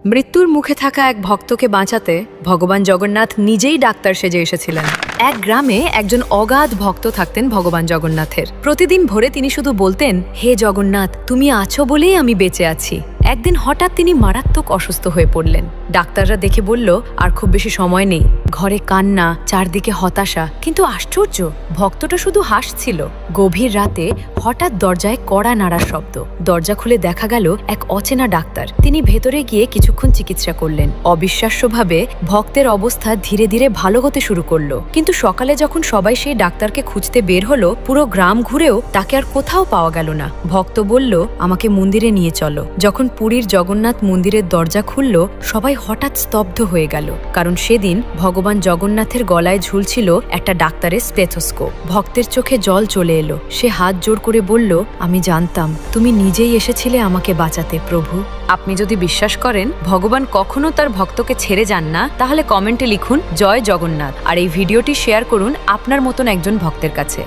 মৃত্যুর মুখে থাকা এক ভক্তকে বাঁচাতে ভগবান জগন্নাথ নিজেই ডাক্তার সেজে এসেছিলেন। এক গ্রামে একজন অগাধ ভক্ত থাকতেন ভগবান জগন্নাথের। প্রতিদিন ভোরে তিনি শুধু বলতেন, হে জগন্নাথ, তুমি আছো বলেই আমি বেঁচে আছি। একদিন হঠাৎ তিনি মারাত্মক অসুস্থ হয়ে পড়লেন। ডাক্তাররা দেখে বলল, আর খুব বেশি সময় নেই। ঘরে কান্না, চারদিকে হতাশা, কিন্তু আশ্চর্য, ভক্তটা শুধু হাসছিল। গভীর রাতে হঠাৎ দরজায় কড়া নাড়ার শব্দ। দরজা খুলে দেখা গেল এক অচেনা ডাক্তার। তিনি ভেতরে গিয়ে কিছুক্ষণ চিকিৎসা করলেন। অবিশ্বাস্যভাবে ভক্তের অবস্থা ধীরে ধীরে ভালো হতে শুরু করলো। কিন্তু সকালে যখন সবাই সেই ডাক্তারকে খুঁজতে বের হলো, পুরো গ্রাম ঘুরেও তাকে আর কোথাও পাওয়া গেল না। ভক্ত বলল, আমাকে মন্দিরে নিয়ে চলো। যখন পুরীর জগন্নাথ মন্দিরের দরজা খুলল, সবাই হঠাৎ স্তব্ধ হয়ে গেল, কারণ সেদিন ভগবান জগন্নাথের গলায় ঝুলছিল একটা ডাক্তারের স্টেথোস্কোপ। ভক্তের চোখে জল চলে এলো। সে হাত জোড় করে বলল, আমি জানতাম তুমি নিজেই এসেছিলে আমাকে বাঁচাতে প্রভু। আপনি যদি বিশ্বাস করেন ভগবান কখনো তার ভক্তকে ছেড়ে যান না, তাহলে কমেন্টে লিখুন জয় জগন্নাথ, আর এই ভিডিওটি শেয়ার করুন আপনার মতন একজন ভক্তের কাছে।